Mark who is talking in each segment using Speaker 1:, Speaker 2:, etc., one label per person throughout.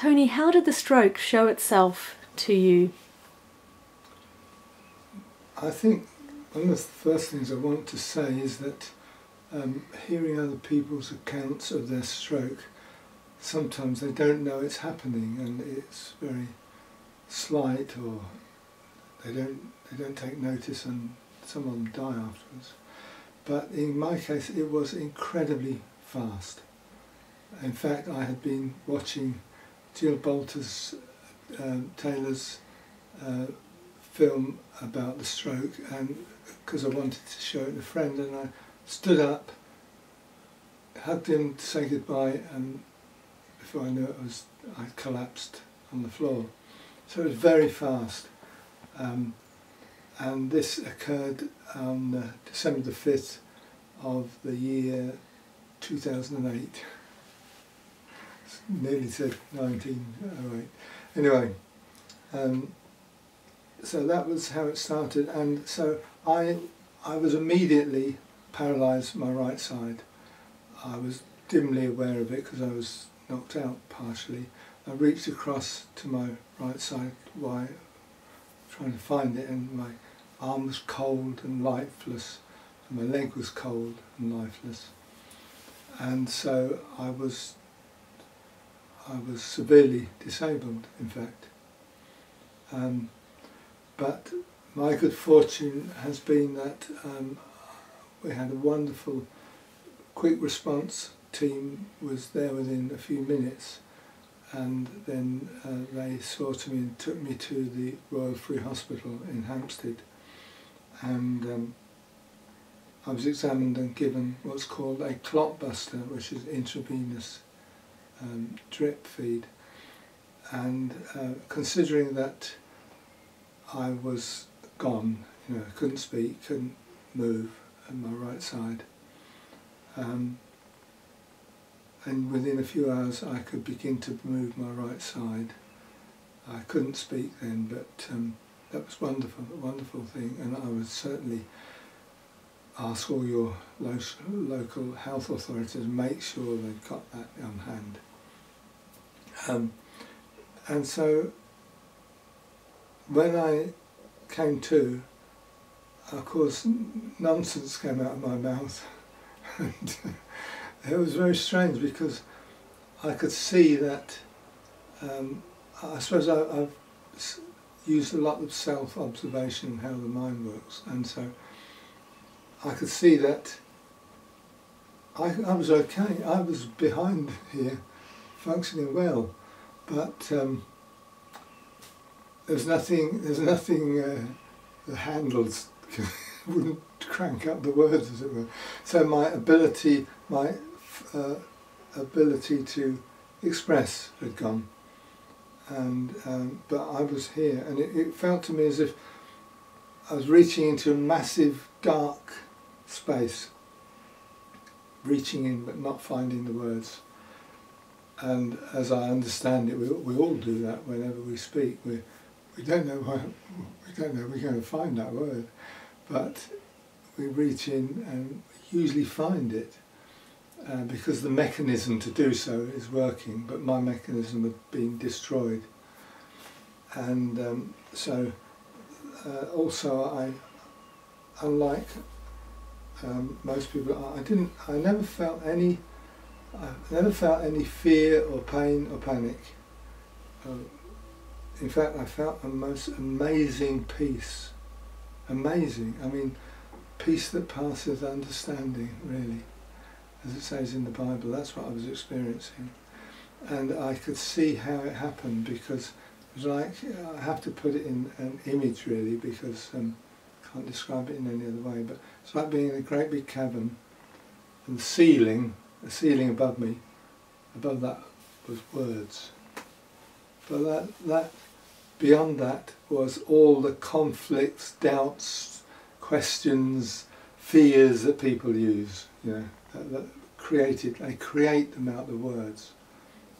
Speaker 1: Tony, how did the stroke show itself to you?
Speaker 2: I think one of the first things I want to say is that hearing other people's accounts of their stroke, sometimes they don't know it's happening and it's very slight, or they don't take notice, and some of them die afterwards. But in my case it was incredibly fast. In fact, I had been watching Jill Taylor's film about the stroke, and because I wanted to show it to a friend, and I stood up, hugged him to say goodbye, and before I knew it, I collapsed on the floor. So it was very fast, and this occurred on December the 5th of the year 2008. Nearly said 1908. Anyway, so that was how it started, and so I was immediately paralysed my right side. I was dimly aware of it because I was knocked out partially. I reached across to my right side while trying to find it, and my arm was cold and lifeless, and my leg was cold and lifeless, and so I was severely disabled, in fact. But my good fortune has been that we had a wonderful quick response team was there within a few minutes, and then they saw to me and took me to the Royal Free Hospital in Hampstead, and I was examined and given what's called a clot buster, which is intravenous drip feed, and considering that I was gone, you know, I couldn't speak, couldn't move on my right side, and within a few hours I could begin to move my right side. I couldn't speak then, but that was wonderful, a wonderful thing, and I would certainly ask all your local health authorities to make sure they've got that on hand. And so when I came to, of course, nonsense came out of my mouth, and it was very strange because I could see that, I suppose I've used a lot of self-observation in how the mind works, and so I could see that I was okay, I was behind here, functioning well, but there's nothing, the handles wouldn't crank up the words, as it were. So my ability to express had gone, and but I was here, and it felt to me as if I was reaching into a massive dark space, reaching in but not finding the words. And as I understand it, we all do that whenever we speak. We don't know we're going to find that word, but we reach in and usually find it, because the mechanism to do so is working, but my mechanism had been destroyed. And so also unlike most people, I never felt any fear or pain or panic. In fact, I felt a most amazing peace. Amazing. I mean, peace that passes understanding, really. As it says in the Bible, that's what I was experiencing. And I could see how it happened, because it was like, I have to put it in an image really, because I can't describe it in any other way, but it's like being in a great big cavern, and the ceiling above me, above that was words. But that beyond that was all the conflicts, doubts, questions, fears that people use, you know, that they create them out of words.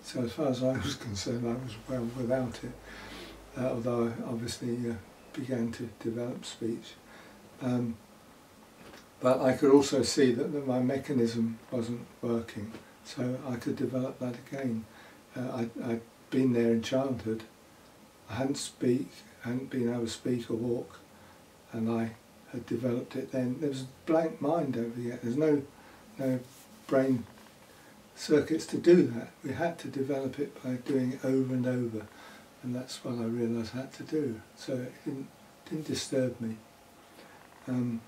Speaker 2: So as far as I was concerned, I was well without it, although I obviously began to develop speech. But I could also see that my mechanism wasn't working, so I could develop that again. I been there in childhood. I hadn't been able to speak or walk, and I had developed it then. There was a blank mind over here. There's no brain circuits to do that. We had to develop it by doing it over and over, and that's what I realised I had to do. So it didn't disturb me. And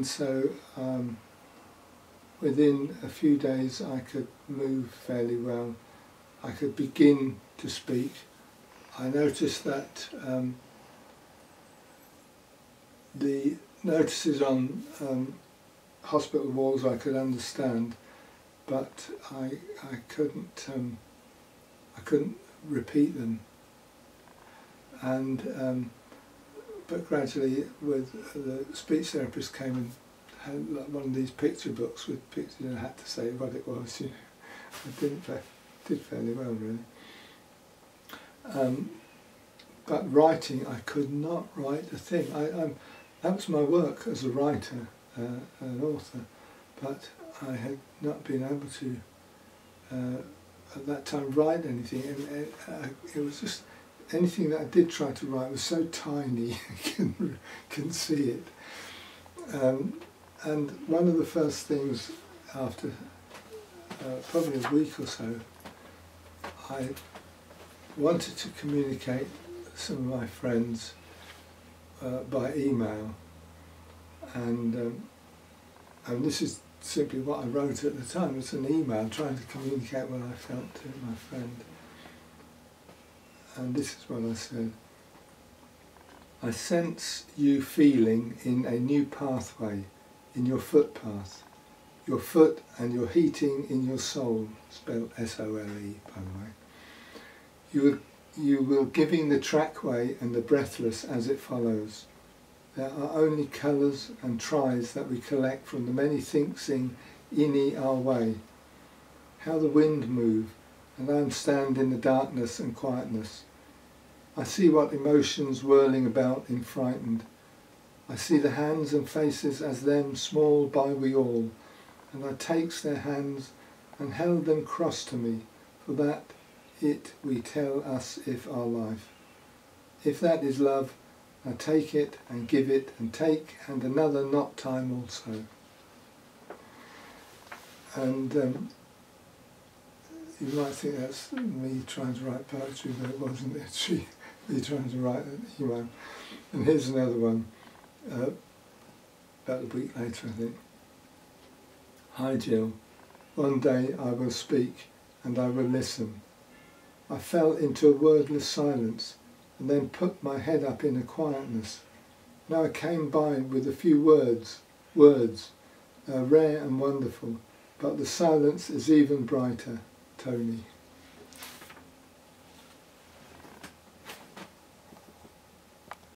Speaker 2: so within a few days I could move fairly well. I could begin to speak. I noticed that the notices on hospital walls I could understand, but I couldn't repeat them. And but gradually, with the speech therapist came and had like one of these picture books with pictures, and I had to say what it was. You know, I did fairly well, really. But writing, I could not write a thing. That was my work as a writer, an author, but I had not been able to at that time write anything, and it was just anything that I did try to write was so tiny you can see it. And one of the first things after probably a week or so, I wanted to communicate some of my friends by email, and this is simply what I wrote at the time. It's an email trying to communicate what I felt to my friend. And this is what I said. I sense you feeling in a new pathway, in your footpath, your foot and your heating in your soul, spelled S-O-L-E, by the way. You will giving the trackway and the breathless as it follows. There are only colours and tries that we collect from the many thinksing inni our way. How the wind move, and I am stand in the darkness and quietness. I see what emotions whirling about in frightened. I see the hands and faces as them small by we all, and I takes their hands and held them cross to me, for that it we tell us if our life. If that is love, I take it and give it and take, and another not time also. And you might think that's me trying to write poetry, but it wasn't. It's me trying to write an email. And here's another one, about a week later, I think. Hi Jill, one day I will speak and I will listen. I fell into a wordless silence and then put my head up in a quietness. Now I came by with a few words, rare and wonderful, but the silence is even brighter, Tony.